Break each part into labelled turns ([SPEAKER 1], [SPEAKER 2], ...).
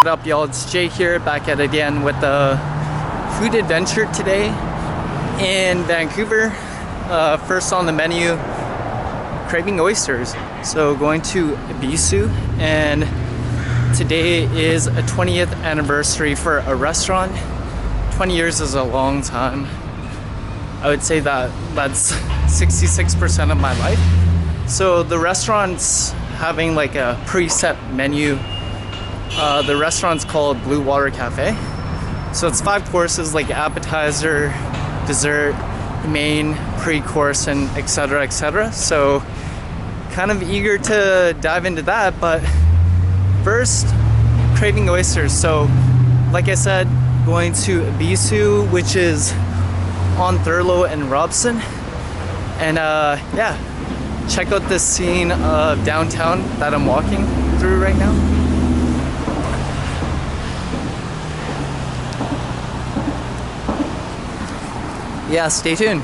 [SPEAKER 1] What up, y'all? It's Jay here, back at it again with the food adventure today in Vancouver. First on the menu, craving oysters. So going to Bisu, and today is a 20th anniversary for a restaurant. 20 years is a long time. I would say that's 66% of my life. So the restaurant's having like a preset menu. The restaurant's called Bluewater Cafe. So it's 5 courses, like appetizer, dessert, main, pre-course, and etc, etc. So kind of eager to dive into that, but first, craving oysters. So like I said, going to Bisu, which is on Thurlow and Robson, and yeah, check out this scene of downtown that I'm walking through right now. Yeah, stay tuned.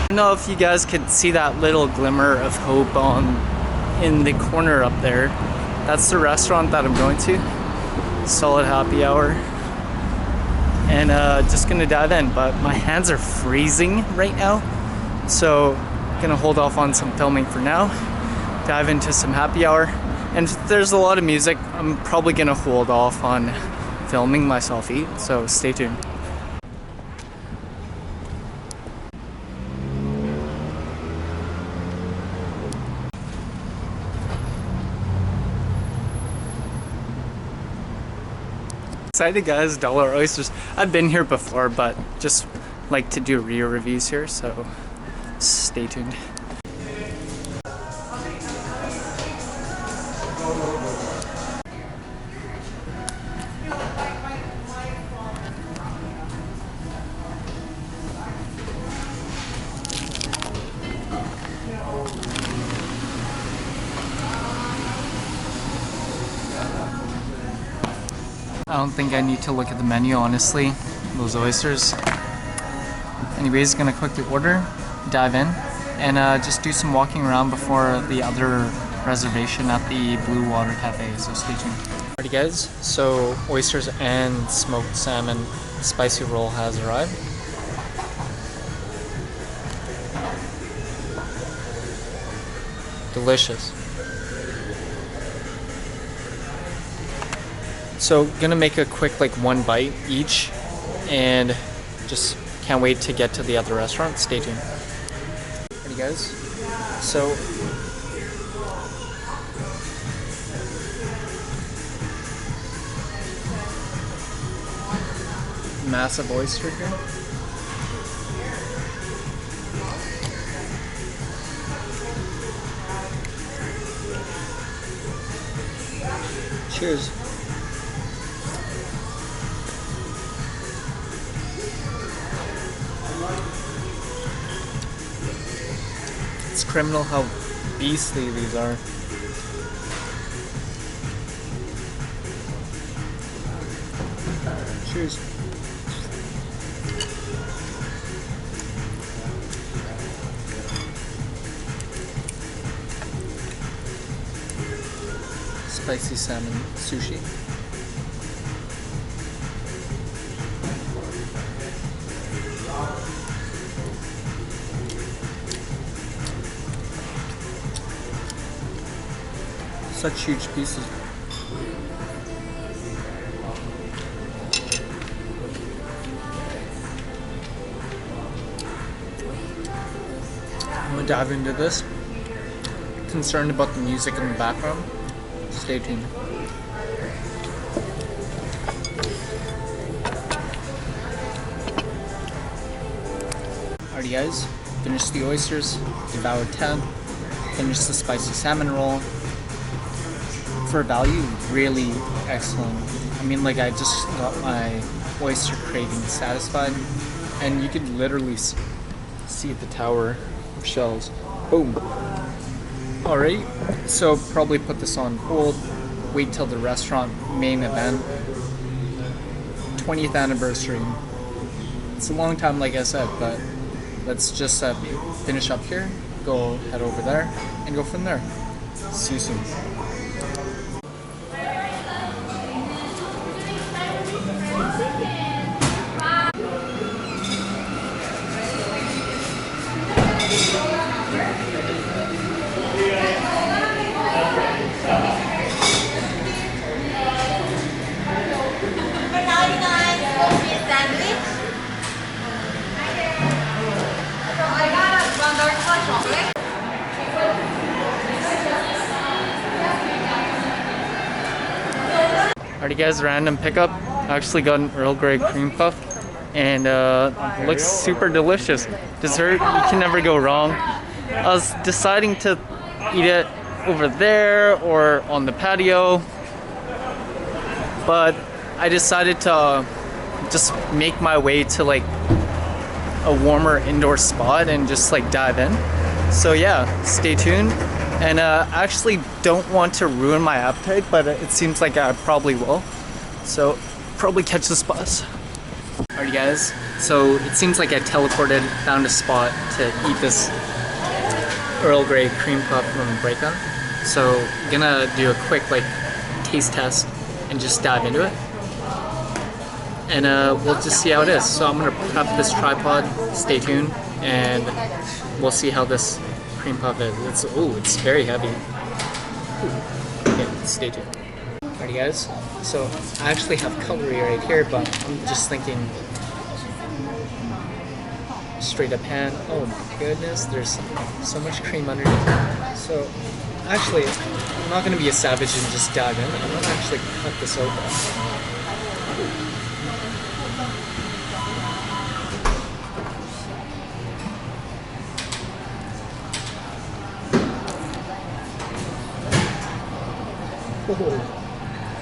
[SPEAKER 1] I don't know if you guys could see that little glimmer of hope in the corner up there. That's the restaurant that I'm going to. Solid happy hour. And just gonna dive in, but my hands are freezing right now. So gonna hold off on some filming for now. Dive into some happy hour. And there's a lot of music. I'm probably gonna hold off on filming myself eat, so stay tuned. Excited guys, dollar oysters. I've been here before, but just like to do re-reviews here, so stay tuned. I don't think I need to look at the menu, honestly. Those oysters. Anyways, gonna quickly order, dive in, and just do some walking around before the other reservation at the Bluewater Cafe, so stay tuned. Alrighty guys, so oysters and smoked salmon spicy roll has arrived. Delicious. So gonna make a quick like 1 bite each, and just can't wait to get to the other restaurant. Stay tuned. Ready guys? So massive oyster here. Cheers. It's criminal how beastly these are. Cheers. Spicy salmon sushi. Such huge pieces. dive into this. Concerned about the music in the background. Stay tuned. Alrighty guys, finished the oysters, devoured 10, finished the spicy salmon roll. For value, really excellent. I mean, like, I just got my oyster craving satisfied, and you could literally see the tower of shells. Boom. Alright, so probably put this on hold, wait till the restaurant main event, 20th anniversary. It's a long time, like I said, but let's just finish up here, go head over there, and go from there. See you soon. Alrighty guys, random pickup. I actually got an Earl Grey cream puff, and it looks super delicious. Dessert, you can never go wrong. I was deciding to eat it over there or on the patio, but I decided to just make my way to like a warmer indoor spot and just like dive in. So yeah, stay tuned. And I actually don't want to ruin my appetite, but it seems like I probably will. So probably catch this bus. Alrighty guys, so it seems like I teleported, found a spot to eat this Earl Grey cream puff from Breakout. So gonna do a quick like taste test and just dive into it. And we'll just see how it is. So I'm gonna prep this tripod, stay tuned, and we'll see how this cream puff is. It's very heavy. Okay, stay tuned. Alrighty guys, so I actually have cutlery right here, but I'm just thinking straight up hand. Oh my goodness, there's so much cream underneath. So actually, I'm not gonna be a savage and just dive in. I'm gonna actually cut this open.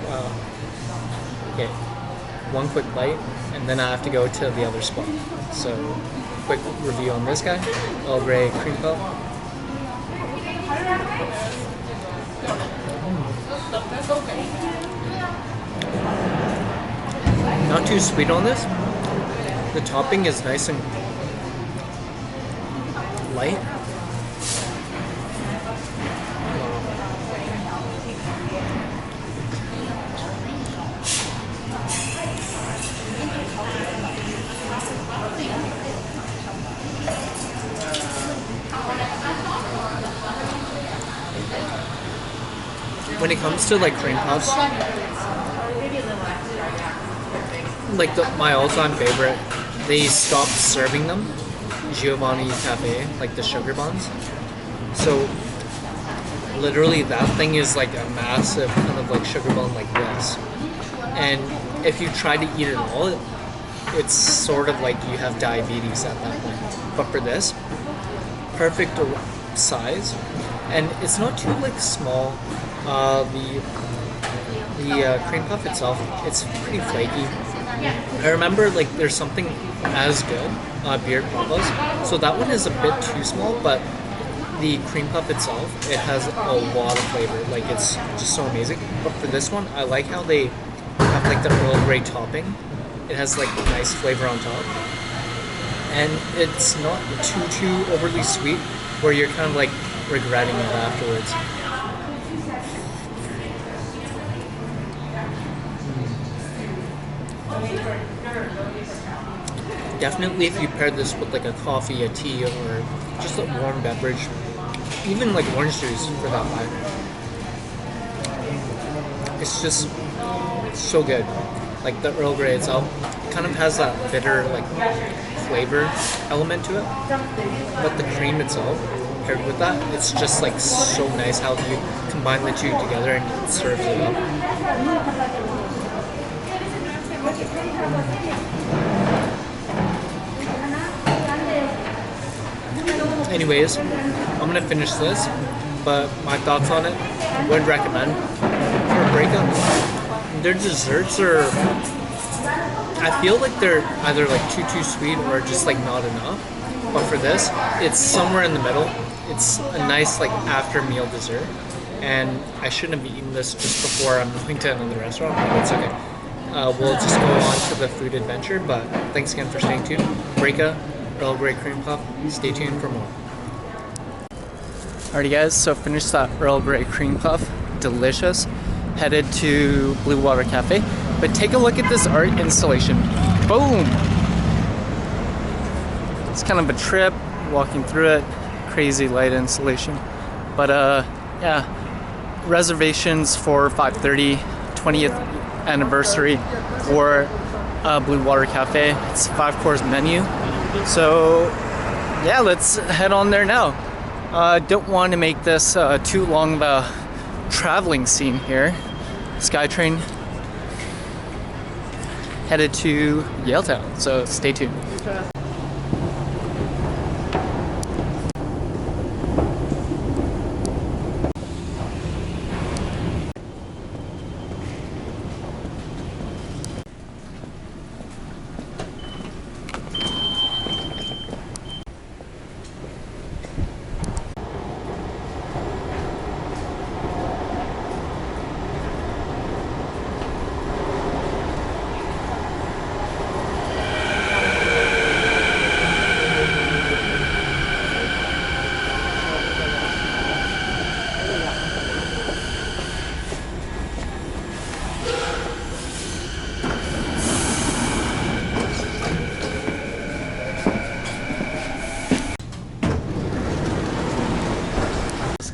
[SPEAKER 1] Wow. Okay, one quick bite, and then I have to go to the other spot. So, quick review on this guy, Earl Grey cream puff. Not too sweet on this. The topping is nice and light. When it comes to like cream puffs, like my all-time favorite, they stopped serving them, Giovanni Cafe, like the sugar buns. So literally that thing is like a massive kind of like sugar bun like this. And if you try to eat it all, it's sort of like you have diabetes at that point. But for this, perfect size, and it's not too like small. The cream puff itself, it's pretty flaky. I remember like there's something as good, beard papas. So that one is a bit too small, but the cream puff itself, it has a lot of flavor. Like it's just so amazing. But for this one, I like how they have like the Earl Grey topping. It has like nice flavor on top, and it's not too overly sweet, where you're kind of like regretting it afterwards. Definitely if you pair this with like a coffee, a tea, or just a warm beverage, even like orange juice for that matter, it's just so good. Like the Earl Grey itself kind of has that bitter like flavor element to it, but the cream itself, paired with that. It's just like so nice how you combine the two together and it serves it up. Anyways, I'm gonna finish this, but my thoughts on it, would recommend for a breakup. Their desserts are, I feel like they're either like too sweet or just like not enough. But for this, it's somewhere in the middle. It's a nice like after meal dessert, and I shouldn't have eaten this just before I'm going to another restaurant, but it's okay. We'll just go on to the food adventure, but thanks again for staying tuned. Breaka, Earl Grey Cream Puff, stay tuned for more. Alrighty guys, so finished that Earl Grey Cream Puff, delicious. Headed to Bluewater Cafe, but take a look at this art installation. Boom! It's kind of a trip, walking through it, crazy light installation. But yeah, reservations for 5:30, 20th anniversary for Bluewater Cafe. It's a 5-course menu. So yeah, let's head on there now. Don't want to make this too long of a traveling scene here. SkyTrain headed to Yaletown, so stay tuned.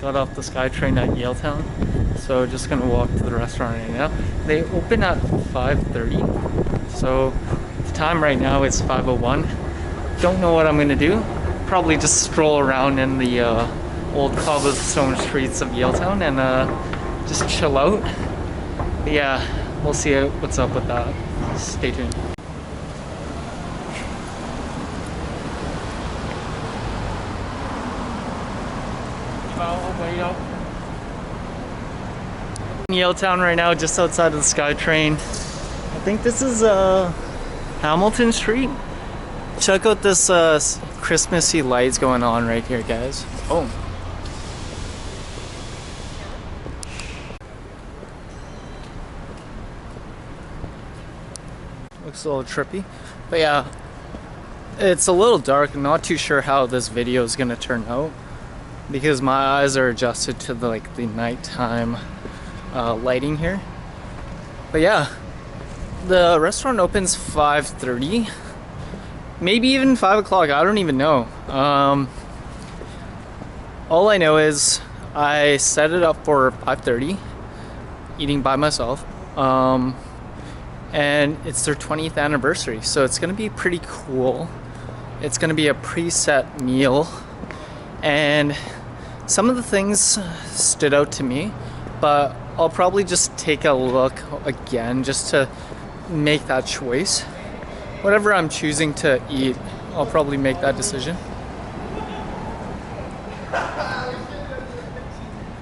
[SPEAKER 1] Got off the SkyTrain at Yaletown, so just gonna walk to the restaurant right now. They open at 5:30, so the time right now is 5:01. Don't know what I'm gonna do. Probably just stroll around in the old cobblestone streets of Yaletown and just chill out. But yeah, we'll see what's up with that. Stay tuned. Yaletown right now, just outside of the SkyTrain. I think this is Hamilton Street. Check out this Christmassy lights going on right here, guys. Oh. Looks a little trippy. But yeah, it's a little dark. I'm not too sure how this video is gonna turn out because my eyes are adjusted to the nighttime lighting here. But yeah, the restaurant opens 5:30, maybe even 5 o'clock. I don't even know. All I know is I set it up for 5:30, eating by myself, and it's their 20th anniversary, so it's gonna be pretty cool. It's gonna be a preset meal, and some of the things stood out to me, but I'll probably just take a look again just to make that choice. Whatever I'm choosing to eat, I'll probably make that decision.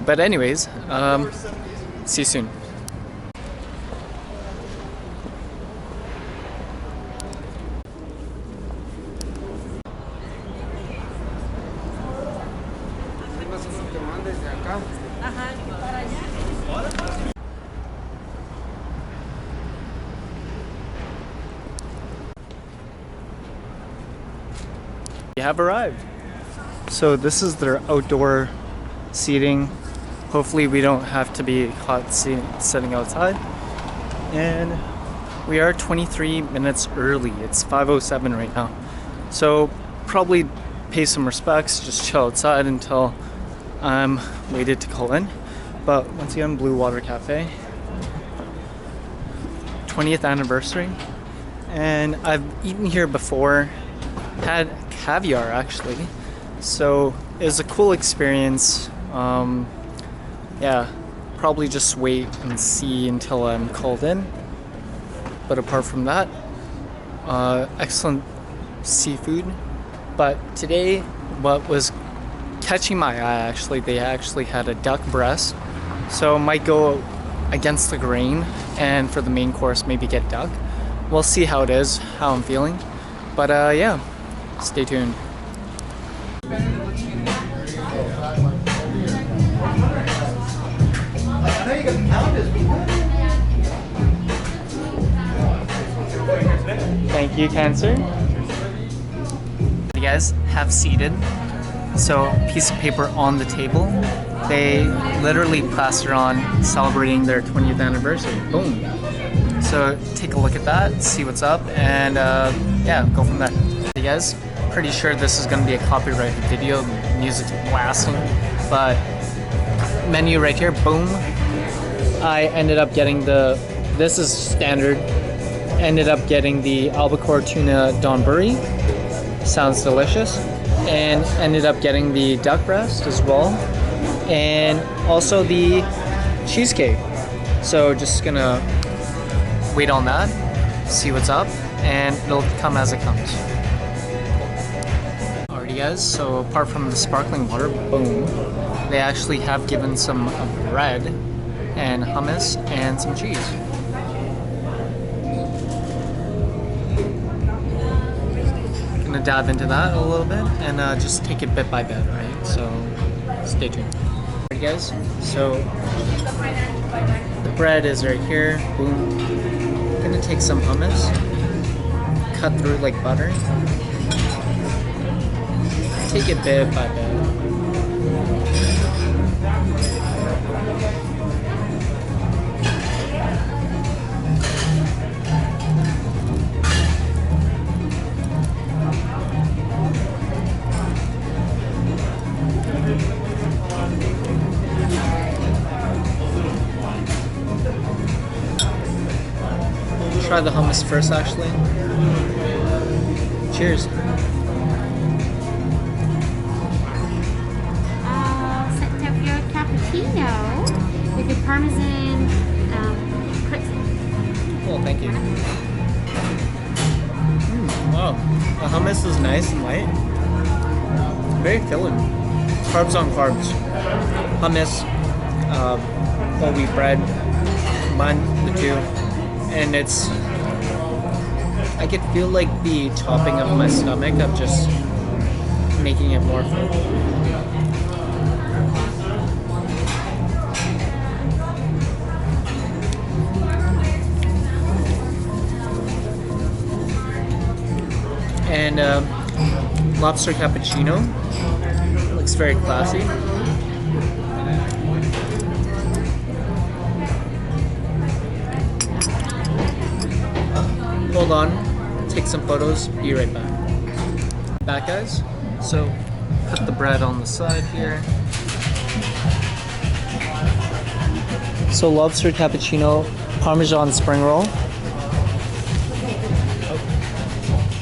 [SPEAKER 1] But anyways, see you soon. We have arrived. So this is their outdoor seating. Hopefully we don't have to be caught sitting outside. And we are 23 minutes early. It's 5:07 right now. So probably pay some respects, just chill outside until I'm waited to call in. But once again, Bluewater Cafe, 20th anniversary. And I've eaten here before, had caviar actually. So it was a cool experience. Yeah, probably just wait and see until I'm called in. But apart from that, excellent seafood. But today, what was catching my eye, actually, they actually had a duck breast. So might go against the grain, and for the main course, maybe get duck. We'll see how it is, how I'm feeling. But yeah, stay tuned. Thank you, Cancer. You guys have seated. So, piece of paper on the table. They literally plastered on celebrating their 20th anniversary. Boom. So, take a look at that, see what's up, and yeah, go from there. You guys, pretty sure this is going to be a copyrighted video, music blasting, but menu right here, boom. I ended up getting this is standard, ended up getting the albacore tuna donburi, sounds delicious, and ended up getting the duck breast as well, and also the cheesecake. So just gonna wait on that, see what's up, and it'll come as it comes. Alrighty guys, so apart from the sparkling water, boom, they actually have given some bread and hummus and some cheese. Gonna dive into that a little bit and just take it bit by bit, right? So stay tuned. Alright guys, so the bread is right here, boom. Gonna take some hummus, cut through like butter, take it bit by bit. Try the hummus first, actually. Cheers.
[SPEAKER 2] Set up your cappuccino with your parmesan crisp.
[SPEAKER 1] Cool, thank you. Wow, the hummus is nice and light. Very filling. Carbs on carbs. Hummus, whole wheat bread, combine the two. And it's, I could feel like the topping of my stomach of just making it more full. And lobster cappuccino, looks very classy. Hold on, take some photos, be right back. Back guys, so put the bread on the side here. So lobster cappuccino, Parmesan spring roll. Oh,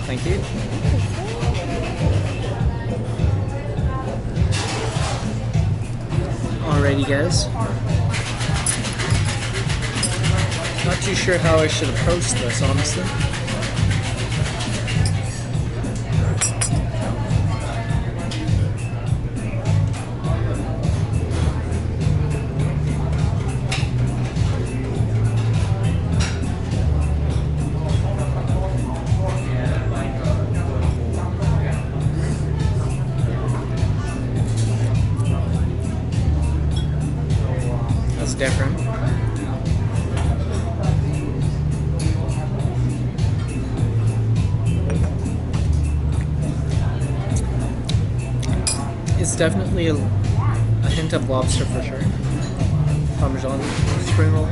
[SPEAKER 1] thank you. Alrighty guys. Not too sure how I should approach this, honestly. That's different. It's definitely a hint of lobster for sure. Parmesan spring roll.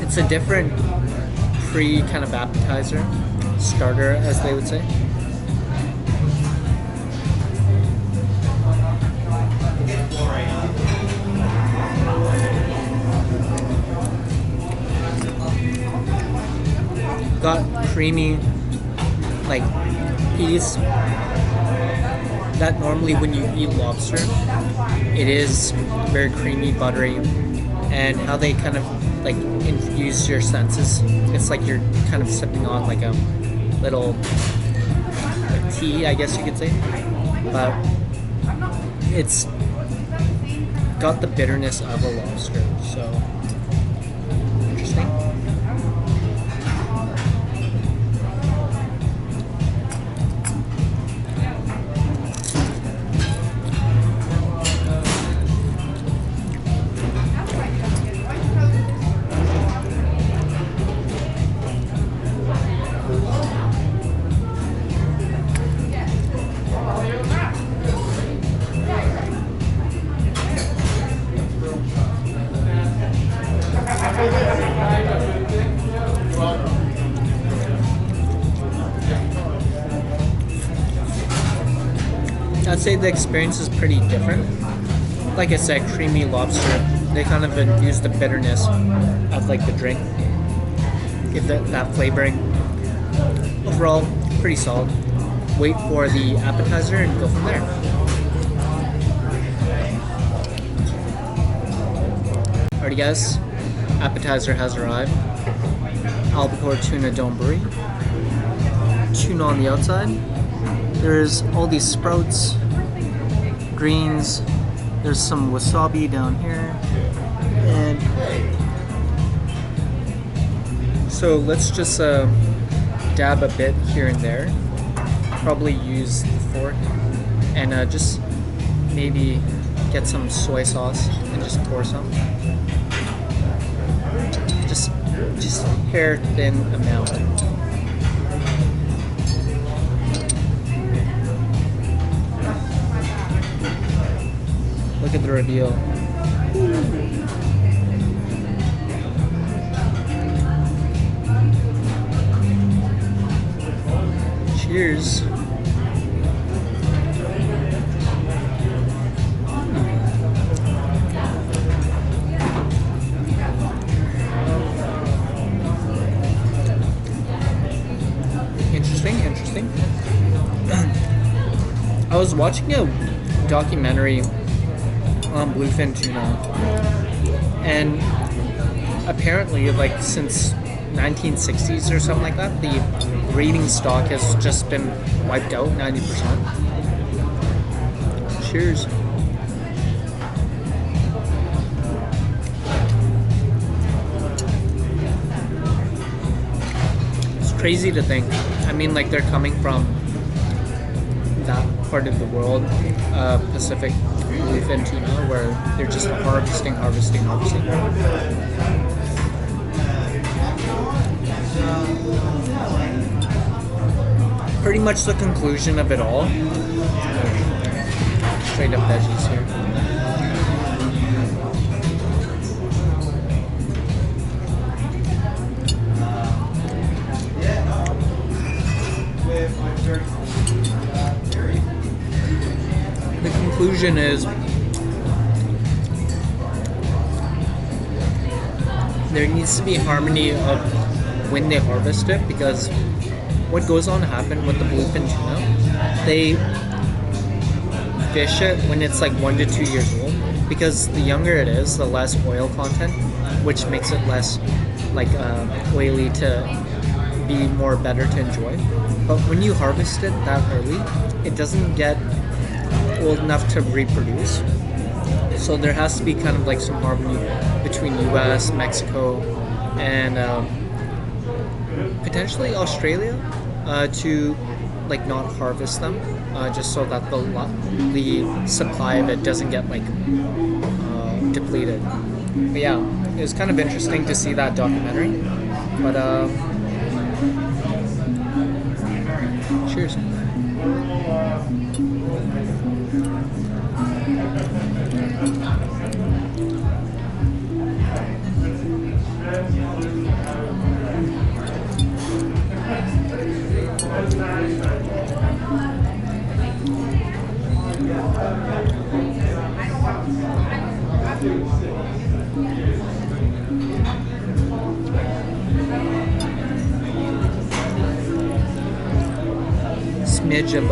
[SPEAKER 1] It's a different pre kind of appetizer. starter, as they would say. Got creamy, like, piece that normally when you eat lobster, it is very creamy, buttery, and how they kind of like infuse your senses. It's like you're kind of sipping on like a little like tea, I guess you could say, but it's got the bitterness of a lobster, so interesting. I'd say the experience is pretty different. Like I said, creamy lobster. They kind of infuse the bitterness of like the drink. Give that flavoring. Overall, pretty solid. Wait for the appetizer and go from there. Alrighty guys, appetizer has arrived. Albacore tuna donburi. Tuna on the outside. There's all these sprouts, greens, there's some wasabi down here, and so let's just dab a bit here and there, probably use the fork, and just maybe get some soy sauce and just pour some, just hair thin amount. Look at the reveal. Cheers. Interesting. I was watching a documentary on bluefin tuna, and apparently like since 1960s or something like that, the breeding stock has just been wiped out 90%. Cheers. It's crazy to think. I mean, like, they're coming from that part of the world, Pacific bluefin tuna, where they're just harvesting. Pretty much the conclusion of it all. Straight up veggies here. The conclusion is there needs to be harmony of when they harvest it, because what goes on to happen with the bluefin tuna, they fish it when it's like 1 to 2 years old, because the younger it is, the less oil content, which makes it less like oily to be more better to enjoy. But when you harvest it that early, it doesn't get old enough to reproduce. So there has to be kind of like some harmony between US, Mexico, and potentially Australia to like not harvest them, just so that the supply of it doesn't get like depleted. But yeah, it was kind of interesting to see that documentary. But cheers. Smidge of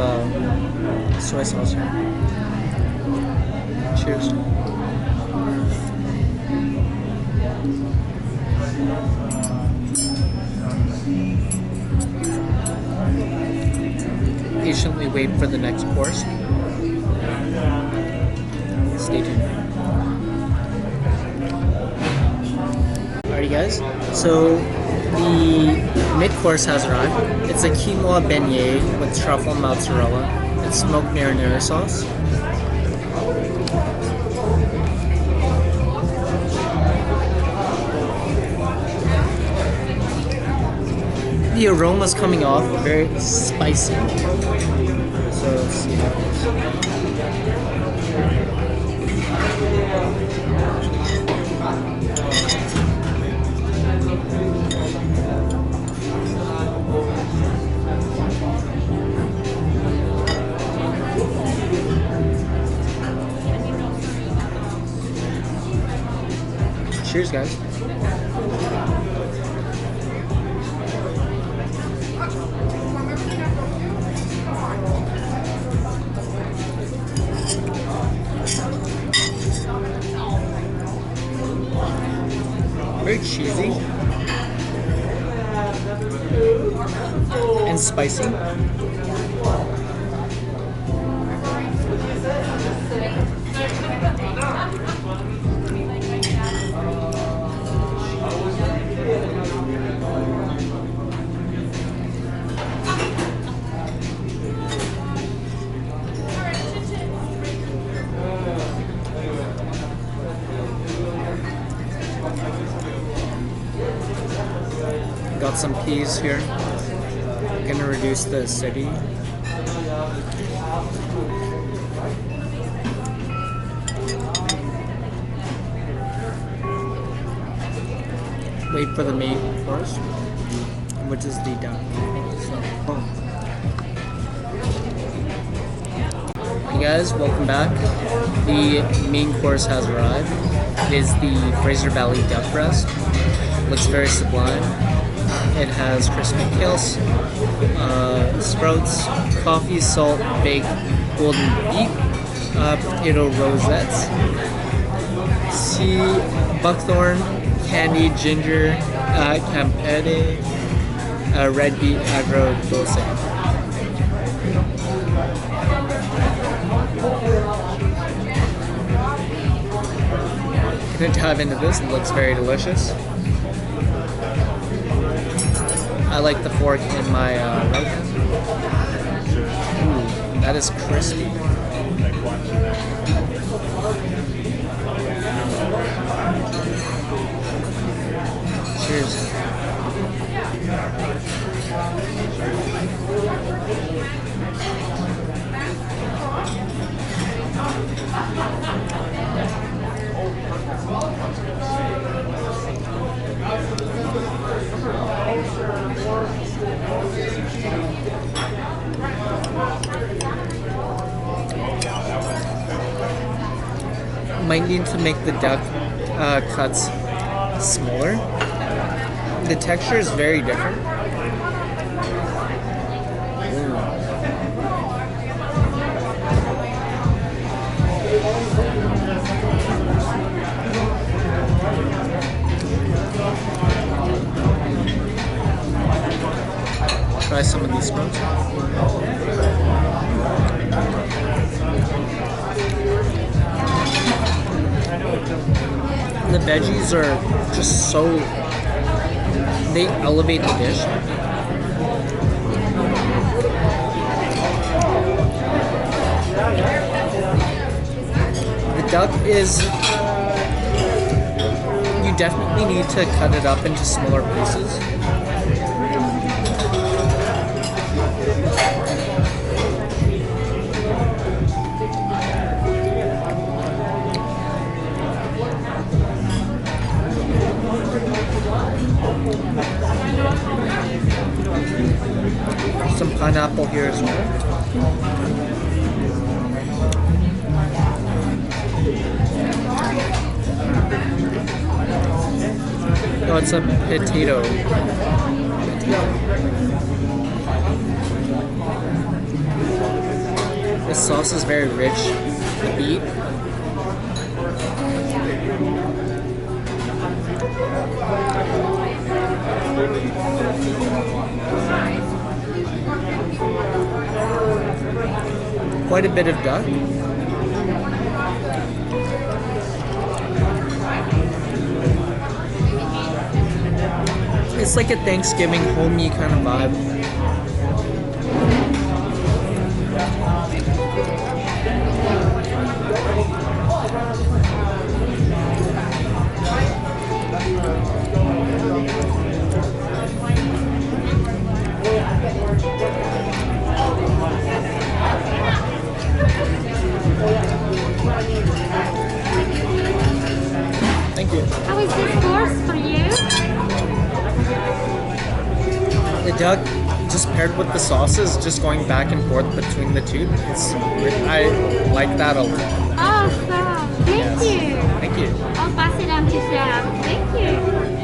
[SPEAKER 1] soy sauce here. Cheers. Patiently wait for the next course. Stay tuned. Alrighty guys, so the mid-course has arrived. It's a quinoa beignet with truffle mozzarella and smoked marinara sauce. The aroma's coming off very spicy. So let's see how it goes. Cheers, guys. Very cheesy and spicy. Got some peas here. Gonna reduce the acidity. Wait for the meat first, which is the duck. Hey guys, welcome back. The main course has arrived. It is the Fraser Valley duck breast. Looks very sublime. It has crispy kale, sprouts, coffee, salt, baked golden beet, potato rosettes, sea buckthorn, candied ginger, campere, red beet agro dulce. Gonna dive into this. It looks very delicious. I like the fork in my right hand. Ooh, that is crispy. Cheers. Might need to make the duck cuts smaller. The texture is very different. Try some of these sprouts. The veggies are just so, they elevate the dish. The duck is, you definitely need to cut it up into smaller pieces. Some pineapple here as well. Oh, it's a potato. This sauce is very rich. The beet. Quite a bit of duck. It's like a Thanksgiving homey kind of vibe. Thank you.
[SPEAKER 2] How is this course for you?
[SPEAKER 1] The duck, just paired with the sauces, just going back and forth between the two. I like that a lot.
[SPEAKER 2] Awesome. Thank you.
[SPEAKER 1] Thank you.
[SPEAKER 2] I'll pass it on to Chef. Thank you.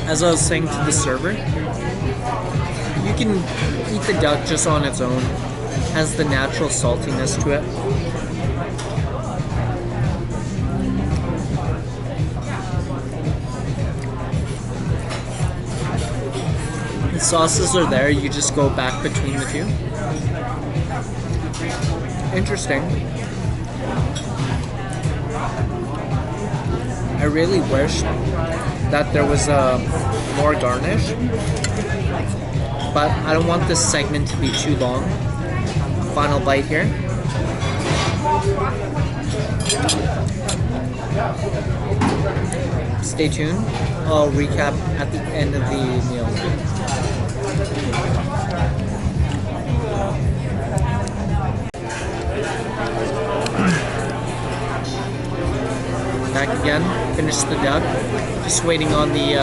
[SPEAKER 1] As I was saying to the server, you can eat the duck just on its own. Has the natural saltiness to it. The sauces are there, you just go back between the two. Interesting. I really wish that there was more garnish, but I don't want this segment to be too long. Final bite here. Stay tuned. I'll recap at the end of the meal. Back again, finished the duck. Just waiting on the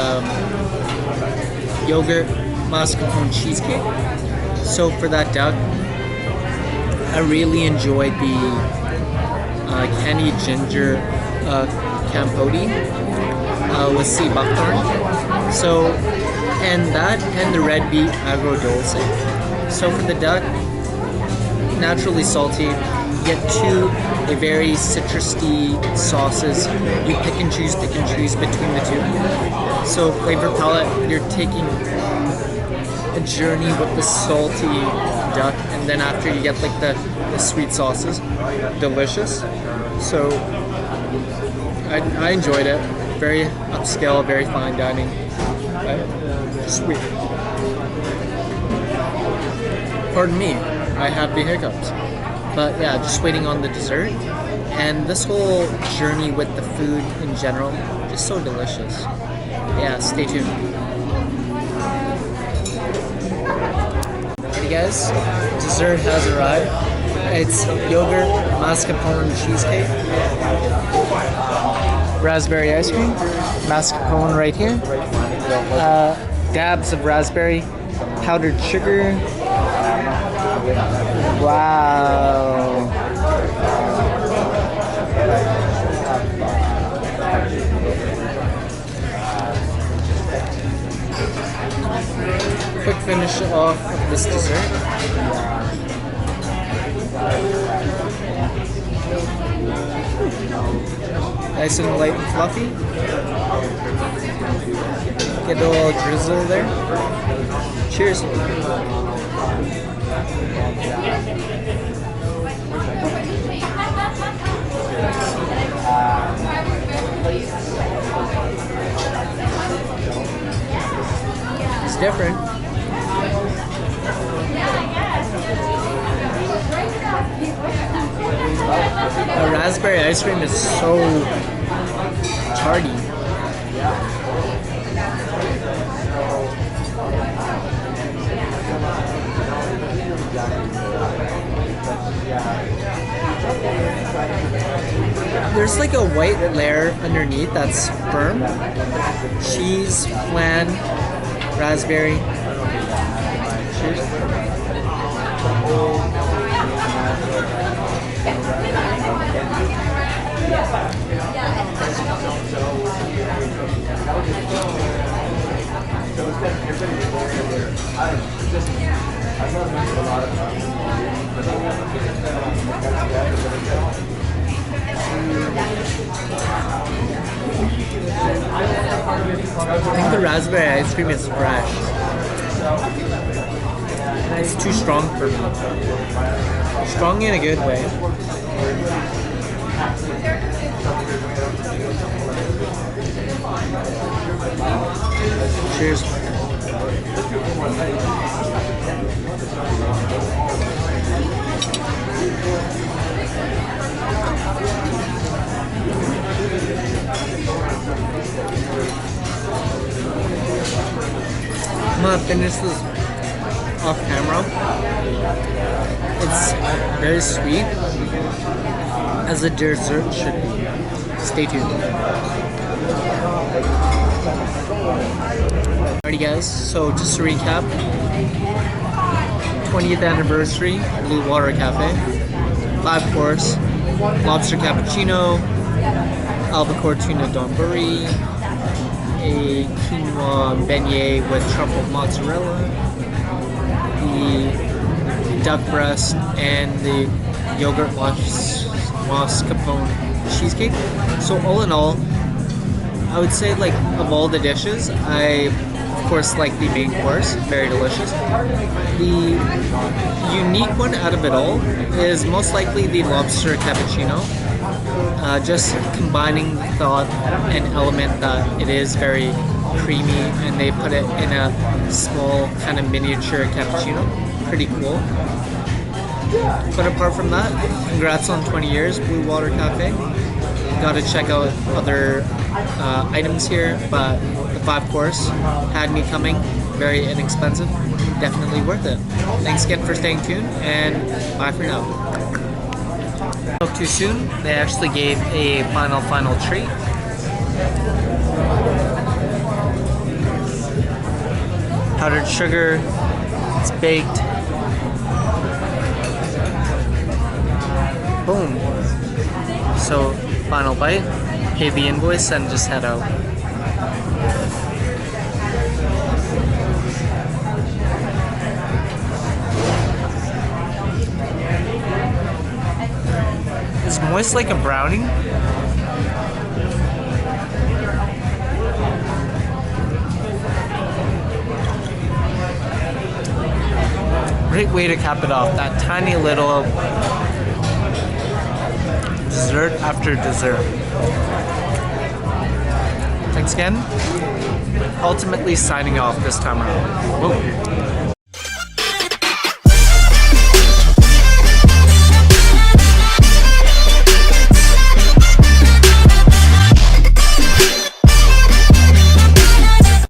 [SPEAKER 1] yogurt mascarpone cheesecake. So for that duck, I really enjoyed the candied ginger campote with sea buckthorn. So, and that and the red beet agro dulce. So for the duck, naturally salty. You get two very citrusy sauces. You pick and choose between the two. So flavor palette, you're taking a journey with the salty duck, and then after you get like the sweet sauces. Delicious. So I enjoyed it. Very upscale, very fine dining. Sweet. Pardon me, I have the hiccups. But yeah, just waiting on the dessert. And this whole journey with the food in general, just so delicious. Yeah, stay tuned. Hey guys, dessert has arrived. It's yogurt mascarpone cheesecake, raspberry ice cream, mascarpone right here, dabs of raspberry, powdered sugar. Wow. Quick finish off of this dessert. Nice and light and fluffy. Get a little drizzle there. Cheers. It's different. The raspberry ice cream is so tardy. There's like a white layer underneath that's firm. Cheese, flan, raspberry. Cheers. I think the raspberry ice cream is fresh. It's too strong for me. Strong in a good way. Cheers. I'm gonna finish this off camera. It's very sweet, as a dessert should be. Stay tuned. Alrighty guys, so just to recap, 20th anniversary Bluewater Cafe, 5-course, lobster cappuccino, albacore tuna donburi, a quinoa beignet with truffle mozzarella, the duck breast, and the yogurt mascarpone cheesecake. So all in all, I would say, like, of all the dishes, I of course like the main course, very delicious. The unique one out of it all is most likely the lobster cappuccino. Just combining the thought and element that it is very creamy, and they put it in a small kind of miniature cappuccino. Pretty cool. But apart from that, congrats on 20 years, Bluewater Cafe. Gotta check out other items here, but the 5-course had me coming. Very inexpensive. Definitely worth it. Thanks again for staying tuned, and bye for now. Not too soon, they actually gave a final treat. Powdered sugar, it's baked. Boom. So, final bite, pay the invoice, and just head out. It's moist like a brownie. Great way to cap it off. That tiny little dessert after dessert. Thanks again. Ultimately signing off this time around. Whoa.